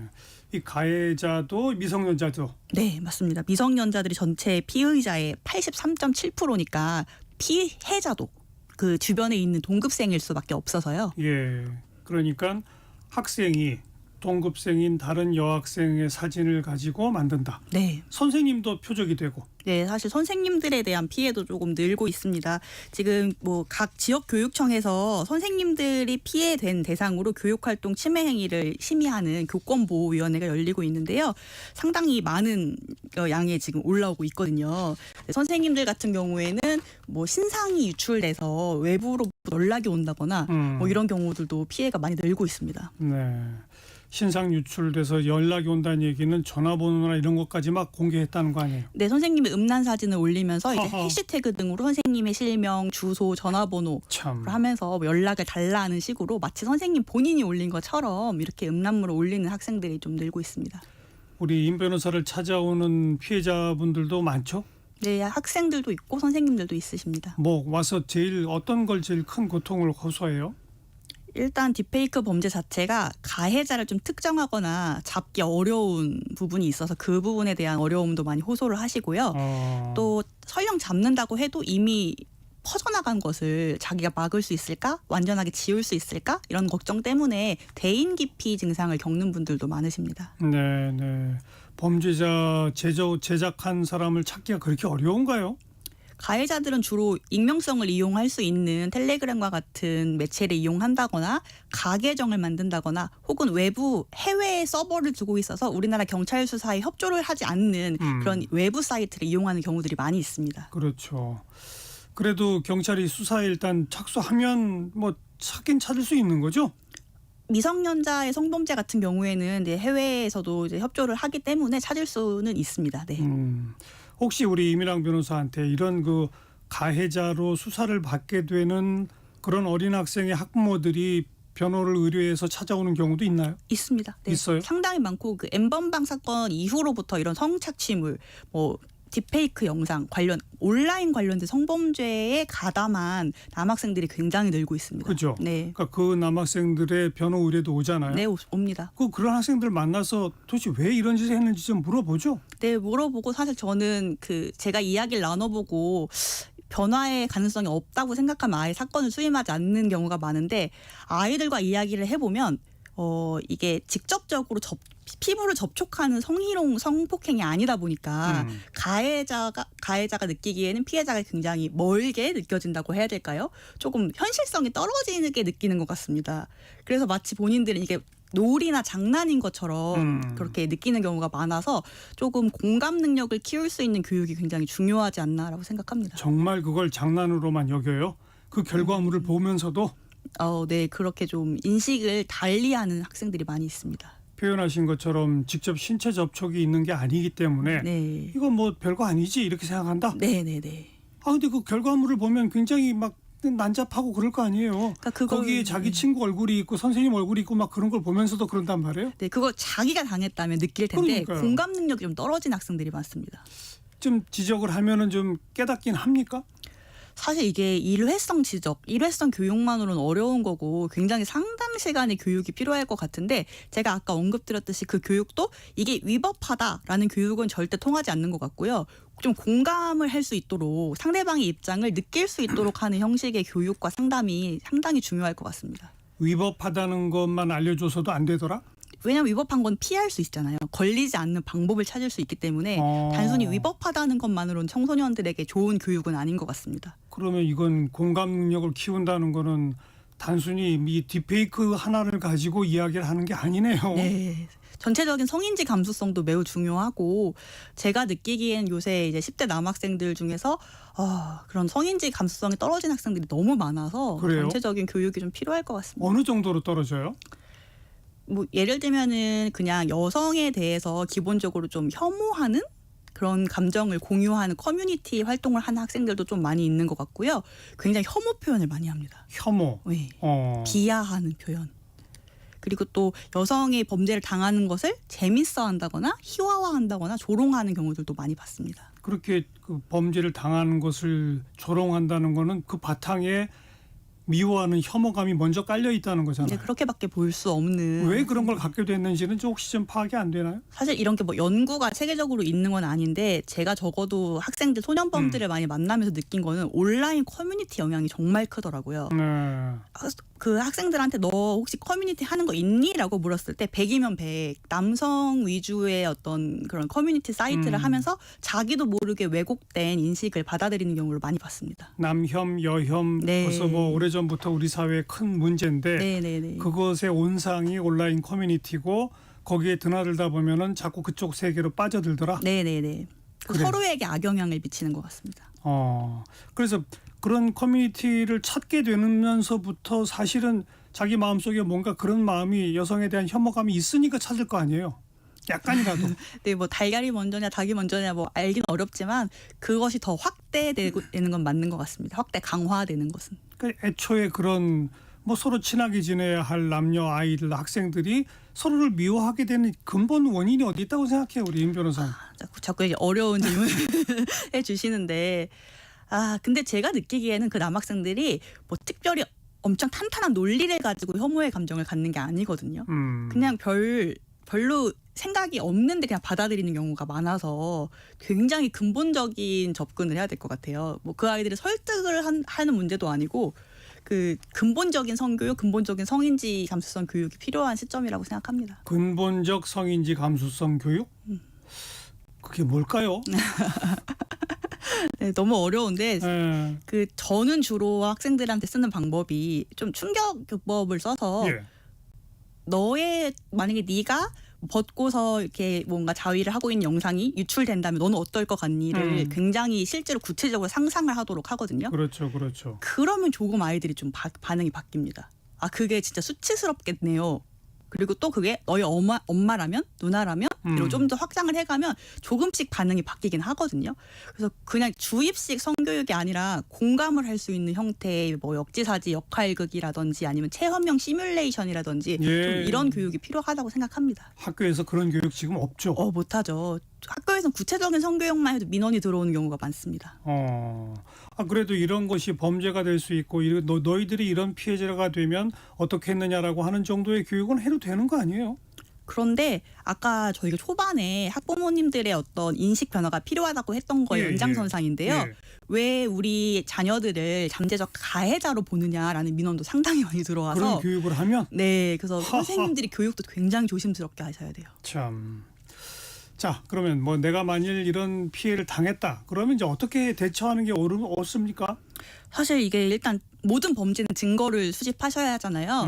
이 가해자도 미성년자죠. 네, 맞습니다. 미성년자들이 전체 피의자의 83.7%니까 피해자도 그 주변에 있는 동급생일 수밖에 없어서요. 예, 그러니까 학생이 동급생인 다른 여학생의 사진을 가지고 만든다. 네. 선생님도 표적이 되고. 네, 사실 선생님들에 대한 피해도 조금 늘고 있습니다. 지금 각 지역 교육청에서 선생님들이 피해된 대상으로 교육활동 침해 행위를 심의하는 교권보호위원회가 열리고 있는데요. 상당히 많은 양의 지금 올라오고 있거든요. 선생님들 같은 경우에는 신상이 유출돼서 외부로 연락이 온다거나 이런 경우들도 피해가 많이 늘고 있습니다. 네. 신상 유출돼서 연락이 온다는 얘기는 전화번호나 이런 것까지 막 공개했다는 거 아니에요? 네, 선생님의 음란 사진을 올리면서 이제 해시태그 등으로 선생님의 실명, 주소, 전화번호 하면서 연락을 달라는 식으로 마치 선생님 본인이 올린 것처럼 이렇게 음란물을 올리는 학생들이 좀 늘고 있습니다. 우리 임 변호사를 찾아오는 피해자분들도 많죠? 네, 학생들도 있고 선생님들도 있으십니다. 와서 어떤 걸 제일 큰 고통을 호소해요? 일단 딥페이크 범죄 자체가 가해자를 좀 특정하거나 잡기 어려운 부분이 있어서 그 부분에 대한 어려움도 많이 호소를 하시고요. 또 설령 잡는다고 해도 이미 퍼져나간 것을 자기가 막을 수 있을까? 완전하게 지울 수 있을까? 이런 걱정 때문에 대인 기피 증상을 겪는 분들도 많으십니다. 네, 네. 범죄자 제작한 사람을 찾기가 그렇게 어려운가요? 가해자들은 주로 익명성을 이용할 수 있는 텔레그램과 같은 매체를 이용한다거나 가계정을 만든다거나 혹은 외부 해외 서버를 두고 있어서 우리나라 경찰 수사에 협조를 하지 않는 그런 외부 사이트를 이용하는 경우들이 많이 있습니다. 그렇죠. 그래도 경찰이 수사에 일단 착수하면 찾긴 찾을 수 있는 거죠? 미성년자의 성범죄 같은 경우에는 해외에서도 이제 협조를 하기 때문에 찾을 수는 있습니다. 네. 혹시 우리 이민랑 변호사한테 이런 가해자로 수사를 받게 되는 그런 어린 학생의 학부모들이 변호를 의뢰해서 찾아오는 경우도 있나요? 있습니다. 네. 있어요? 상당히 많고 N번방 사건 이후로부터 이런 성착취물, 딥페이크 영상 온라인 관련된 성범죄에 가담한 남학생들이 굉장히 늘고 있습니다. 그죠? 네. 그러니까 그 남학생들의 변호 의뢰도 오잖아요. 네, 옵니다. 그런 학생들 만나서 도대체 왜 이런 짓을 했는지 좀 물어보죠. 네, 물어보고 사실 저는 제가 이야기를 나눠보고 변화의 가능성이 없다고 생각하면 아예 사건을 수임하지 않는 경우가 많은데 아이들과 이야기를 해보면 이게 직접적으로 피부를 접촉하는 성희롱, 성폭행이 아니다 보니까 가해자가 느끼기에는 피해자가 굉장히 멀게 느껴진다고 해야 될까요? 조금 현실성이 떨어지게 느끼는 것 같습니다. 그래서 마치 본인들은 이게 놀이나 장난인 것처럼 그렇게 느끼는 경우가 많아서 조금 공감 능력을 키울 수 있는 교육이 굉장히 중요하지 않나라고 생각합니다. 정말 그걸 장난으로만 여겨요? 그 결과물을 보면서도? 네, 그렇게 좀 인식을 달리하는 학생들이 많이 있습니다. 표현하신 것처럼 직접 신체 접촉이 있는 게 아니기 때문에 네. 이건 별거 아니지 이렇게 생각한다? 네네네. 근데 그 결과물을 보면 굉장히 막 난잡하고 그럴 거 아니에요. 거기에 자기 친구 얼굴이 있고 선생님 얼굴이 있고 막 그런 걸 보면서도 그런단 말이에요? 네, 그거 자기가 당했다면 느낄 텐데 그러니까요. 공감 능력이 좀 떨어진 학생들이 많습니다. 좀 지적을 하면은 좀 깨닫긴 합니까? 사실 이게 일회성 지적, 일회성 교육만으로는 어려운 거고 굉장히 상당 시간의 교육이 필요할 것 같은데 제가 아까 언급드렸듯이 그 교육도 이게 위법하다라는 교육은 절대 통하지 않는 것 같고요. 좀 공감을 할 수 있도록 상대방의 입장을 느낄 수 있도록 하는 형식의 교육과 상담이 상당히 중요할 것 같습니다. 위법하다는 것만 알려줘서도 안 되더라? 왜냐하면 위법한 건 피할 수 있잖아요. 걸리지 않는 방법을 찾을 수 있기 때문에 단순히 위법하다는 것만으로는 청소년들에게 좋은 교육은 아닌 것 같습니다. 그러면 이건 공감 능력을 키운다는 거는 단순히 이 딥페이크 하나를 가지고 이야기를 하는 게 아니네요. 네. 전체적인 성인지 감수성도 매우 중요하고 제가 느끼기엔 요새 이제 10대 남학생들 중에서 그런 성인지 감수성이 떨어진 학생들이 너무 많아서 그래요? 전체적인 교육이 좀 필요할 것 같습니다. 어느 정도로 떨어져요? 뭐 예를 들면은 그냥 여성에 대해서 기본적으로 좀 혐오하는 그런 감정을 공유하는 커뮤니티 활동을 하는 학생들도 좀 많이 있는 것 같고요. 굉장히 혐오 표현을 많이 합니다. 혐오. 네. 비하하는 표현. 그리고 또 여성의 범죄를 당하는 것을 재밌어 한다거나 희화화한다거나 조롱하는 경우들도 많이 봤습니다. 그렇게 그 범죄를 당하는 것을 조롱한다는 거는 그 바탕에 미워하는 혐오감이 먼저 깔려 있다는 거잖아요. 이제 그렇게밖에 볼 수 없는. 왜 그런 걸 갖게 됐는지는 좀 혹시 좀 파악이 안 되나요? 사실 이런 게 뭐 연구가 체계적으로 있는 건 아닌데 제가 적어도 학생들 소년범들을 많이 만나면서 느낀 거는 온라인 커뮤니티 영향이 정말 크더라고요. 그 학생들한테 너 혹시 커뮤니티 하는 거 있니? 라고 물었을 때 100이면 100 남성 위주의 어떤 그런 커뮤니티 사이트를 하면서 자기도 모르게 왜곡된 인식을 받아들이는 경우를 많이 봤습니다. 남혐, 여혐 네. 벌써 뭐 오래전부터 우리 사회의 큰 문제인데 네네네. 그것의 온상이 온라인 커뮤니티고 거기에 드나들다 보면은 자꾸 그쪽 세계로 빠져들더라. 네네네. 그래. 서로에게 악영향을 미치는 것 같습니다. 그래서 그런 커뮤니티를 찾게 되면서부터 사실은 자기 마음속에 뭔가 그런 마음이 여성에 대한 혐오감이 있으니까 찾을 거 아니에요. 약간이라도. 네, 뭐 달걀이 먼저냐 닭이 먼저냐 뭐 알기는 어렵지만 그것이 더 확대되는 건 맞는 것 같습니다. 확대 강화되는 것은. 그러니까 애초에 그런 뭐 서로 친하게 지내야 할 남녀 아이들 학생들이 서로를 미워하게 되는 근본 원인이 어디 있다고 생각해요, 우리 임 변호사님? 자꾸 이제 어려운 질문을 해주시는데 근데 제가 느끼기에는 그 남학생들이 뭐 특별히 엄청 탄탄한 논리를 가지고 혐오의 감정을 갖는 게 아니거든요. 그냥 별로 생각이 없는데 그냥 받아들이는 경우가 많아서 굉장히 근본적인 접근을 해야 될 것 같아요. 뭐 그 아이들을 설득을 하는 문제도 아니고 그 근본적인 성교육, 근본적인 성인지 감수성 교육이 필요한 시점이라고 생각합니다. 근본적 성인지 감수성 교육? 그게 뭘까요? 네, 너무 어려운데 저는 주로 학생들한테 쓰는 방법이 좀 충격요법을 써서 만약에 네가 벗고서 이렇게 뭔가 자위를 하고 있는 영상이 유출된다면 너는 어떨 것 같니를 굉장히 실제로 구체적으로 상상을 하도록 하거든요. 그렇죠, 그렇죠. 그러면 조금 아이들이 좀 반응이 바뀝니다. 그게 진짜 수치스럽겠네요. 그리고 또 그게 너희 엄마라면 누나라면 이런 좀 더 확장을 해가면 조금씩 반응이 바뀌긴 하거든요. 그래서 그냥 주입식 성교육이 아니라 공감을 할 수 있는 형태의 뭐 역지사지 역할극이라든지 아니면 체험형 시뮬레이션이라든지 좀 이런 교육이 필요하다고 생각합니다. 학교에서 그런 교육 지금 없죠? 못하죠. 학교에서는 구체적인 성교육만 해도 민원이 들어오는 경우가 많습니다. 그래도 이런 것이 범죄가 될 수 있고 너희들이 이런 피해자가 되면 어떻게 했느냐라고 하는 정도의 교육은 해도 되는 거 아니에요? 그런데 아까 저희가 초반에 학부모님들의 어떤 인식 변화가 필요하다고 했던 거의 연장선상인데요. 왜 우리 자녀들을 잠재적 가해자로 보느냐라는 민원도 상당히 많이 들어와서 그런 교육을 하면? 네. 그래서 선생님들이 교육도 굉장히 조심스럽게 하셔야 돼요. 참. 자, 그러면 뭐 내가 만일 이런 피해를 당했다. 그러면 이제 어떻게 대처하는 게 옳습니까? 사실 이게 일단 모든 범죄는 증거를 수집하셔야 하잖아요.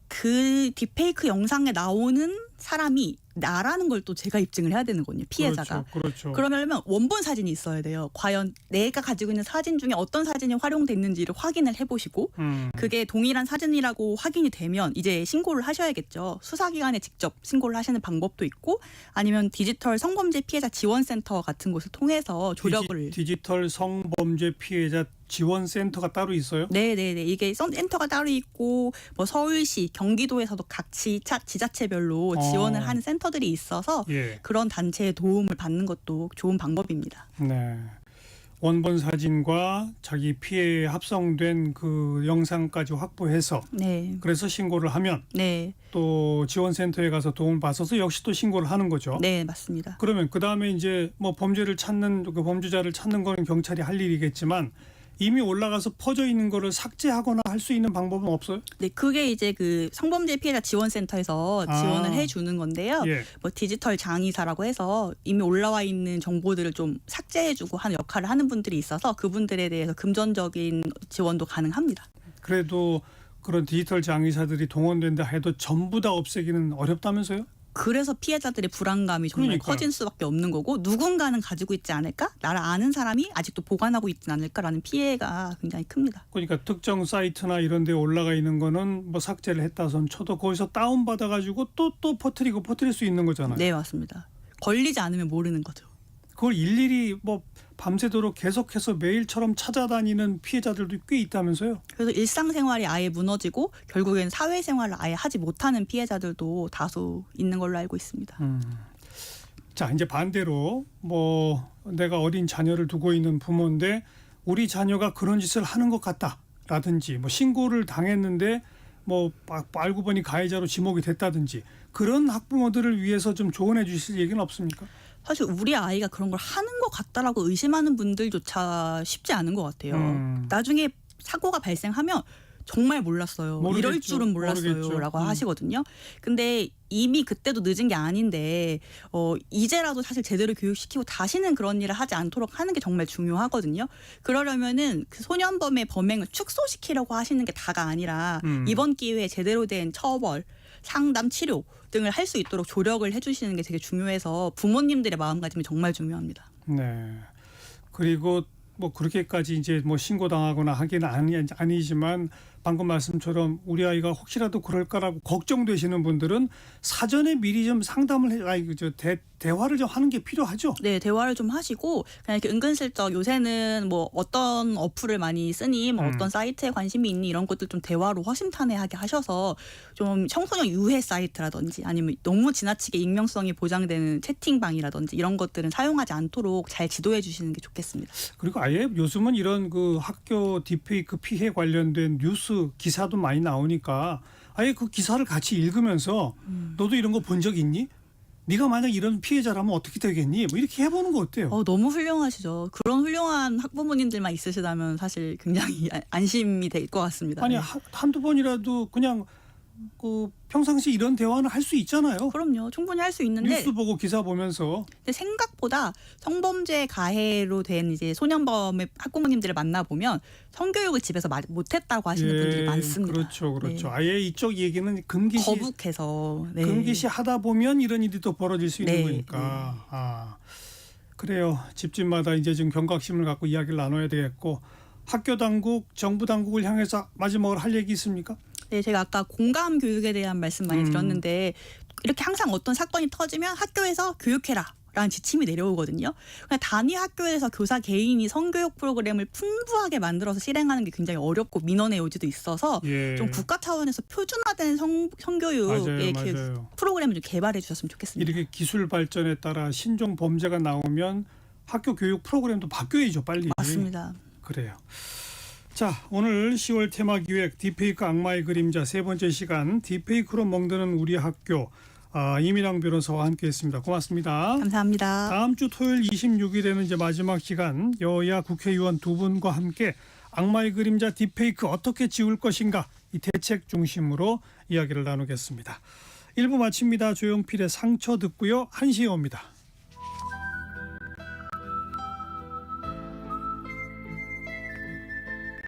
그 딥페이크 영상에 나오는 사람이 나라는 걸 또 제가 입증을 해야 되는 거거든요. 피해자가. 그렇죠. 그러면 원본 사진이 있어야 돼요. 과연 내가 가지고 있는 사진 중에 어떤 사진이 활용됐는지를 확인을 해보시고 그게 동일한 사진이라고 확인이 되면 이제 신고를 하셔야겠죠. 수사기관에 직접 신고를 하시는 방법도 있고 아니면 디지털 성범죄 피해자 지원센터 같은 곳을 통해서 조력을. 디지털 성범죄 피해자 지원센터가 따로 있어요? 네네네. 이게 센터가 따로 있고 뭐 서울시, 경기도에서도 각 지자체별로 지원을 하는 센터들이 있어서 그런 단체의 도움을 받는 것도 좋은 방법입니다. 네. 원본 사진과 자기 피해에 합성된 그 영상까지 확보해서 그래서 신고를 하면 또 지원센터에 가서 도움을 받아서 역시 또 신고를 하는 거죠. 네, 맞습니다. 그러면 그 다음에 이제 뭐 범죄를 찾는 그 범죄자를 찾는 거는 경찰이 할 일이겠지만 이미 올라가서 퍼져 있는 거를 삭제하거나 할 수 있는 방법은 없어요? 네, 그게 이제 그 성범죄 피해자 지원센터에서 지원을 해주는 건데요. 뭐 디지털 장의사라고 해서 이미 올라와 있는 정보들을 좀 삭제해주고 하는 역할을 하는 분들이 있어서 그분들에 대해서 금전적인 지원도 가능합니다. 그래도 그런 디지털 장의사들이 동원된다 해도 전부 다 없애기는 어렵다면서요? 그래서 피해자들의 불안감이 정말 그러니까요. 커질 수밖에 없는 거고 누군가는 가지고 있지 않을까? 나를 아는 사람이 아직도 보관하고 있지 않을까라는 피해가 굉장히 큽니다. 그러니까 특정 사이트나 이런 데 올라가 있는 거는 뭐 삭제를 했다선 쳐도 거기서 다운받아 가지고 또 퍼뜨릴 수 있는 거잖아요. 네, 맞습니다. 걸리지 않으면 모르는 거죠. 그걸 일일이 뭐 밤새도록 계속해서 매일처럼 찾아다니는 피해자들도 꽤 있다면서요? 그래서 일상생활이 아예 무너지고 결국엔 사회생활을 아예 하지 못하는 피해자들도 다수 있는 걸로 알고 있습니다. 자, 이제 반대로 뭐 내가 어린 자녀를 두고 있는 부모인데 우리 자녀가 그런 짓을 하는 것 같다라든지 뭐 신고를 당했는데 뭐 알고 보니 가해자로 지목이 됐다든지 그런 학부모들을 위해서 좀 조언해 주실 얘기는 없습니까? 사실 우리 아이가 그런 걸 하는 것 같다라고 의심하는 분들조차 쉽지 않은 것 같아요. 나중에 사고가 발생하면 정말 몰랐어요. 모르겠죠. 이럴 줄은 몰랐어요. 모르겠죠. 라고 하시거든요. 근데 이미 그때도 늦은 게 아닌데 이제라도 사실 제대로 교육시키고 다시는 그런 일을 하지 않도록 하는 게 정말 중요하거든요. 그러려면은 그 소년범의 범행을 축소시키려고 하시는 게 다가 아니라 이번 기회에 제대로 된 처벌, 상담, 치료 등을 할 수 있도록 조력을 해주시는 게 되게 중요해서 부모님들의 마음가짐이 정말 중요합니다. 네. 그리고 뭐 그렇게까지 이제 뭐 신고당하거나 하기는 아니지만 방금 말씀처럼 우리 아이가 혹시라도 그럴까라고 걱정되시는 분들은 사전에 미리 좀 상담을 대화를 좀 하는 게 필요하죠. 네, 대화를 좀 하시고 그냥 이렇게 은근슬쩍 요새는 뭐 어떤 어플을 많이 쓰니 뭐 어떤 사이트에 관심이 있니 이런 것들 좀 대화로 허심탄회하게 하셔서 좀 청소년 유해 사이트라든지 아니면 너무 지나치게 익명성이 보장되는 채팅방이라든지 이런 것들은 사용하지 않도록 잘 지도해 주시는 게 좋겠습니다. 그리고 아예 요즘은 이런 그 학교 딥페이크 피해 관련된 뉴스 기사도 많이 나오니까 아예 그 기사를 같이 읽으면서 너도 이런 거 본 적 있니? 네가 만약 이런 피해자라면 어떻게 되겠니? 뭐 이렇게 해보는 거 어때요? 너무 훌륭하시죠. 그런 훌륭한 학부모님들만 있으시다면 사실 굉장히 안심이 될 것 같습니다. 아니 네. 한두 번이라도 그냥 그 평상시 이런 대화는 할 수 있잖아요. 그럼요. 충분히 할 수 있는데 뉴스 보고 기사 보면서. 근데 생각보다 성범죄 가해로 된 이제 소년범의 학부모님들을 만나보면 성교육을 집에서 못했다고 하시는 분들이 많습니다. 그렇죠. 네. 아예 이쪽 얘기는 금기시 거북해서 네. 금기시 하다 보면 이런 일이 또 벌어질 수 있는 네, 거니까. 아, 그래요. 집집마다 이제 좀 경각심을 갖고 이야기를 나눠야 되겠고 학교 당국, 정부 당국을 향해서 마지막으로 할 얘기 있습니까? 네, 제가 아까 공감 교육에 대한 말씀 많이 드렸는데 이렇게 항상 어떤 사건이 터지면 학교에서 교육해라. 라는 지침이 내려오거든요. 그냥 단위 학교에서 교사 개인이 성교육 프로그램을 풍부하게 만들어서 실행하는 게 굉장히 어렵고 민원의 요지도 있어서 좀 국가 차원에서 표준화된 성교육의 프로그램을 좀 개발해 주셨으면 좋겠습니다. 이렇게 기술 발전에 따라 신종 범죄가 나오면 학교 교육 프로그램도 바뀌어야죠, 빨리. 맞습니다. 그래요. 자, 오늘 10월 테마 기획 딥페이크 악마의 그림자 세 번째 시간 딥페이크로 멍드는 우리 학교 이민영 변호사와 함께했습니다. 고맙습니다. 감사합니다. 다음 주 토요일 26일에는 이제 마지막 시간 여야 국회의원 두 분과 함께 악마의 그림자 딥페이크 어떻게 지울 것인가 이 대책 중심으로 이야기를 나누겠습니다. 1부 마칩니다. 조용필의 상처 듣고요. 1시에 옵니다.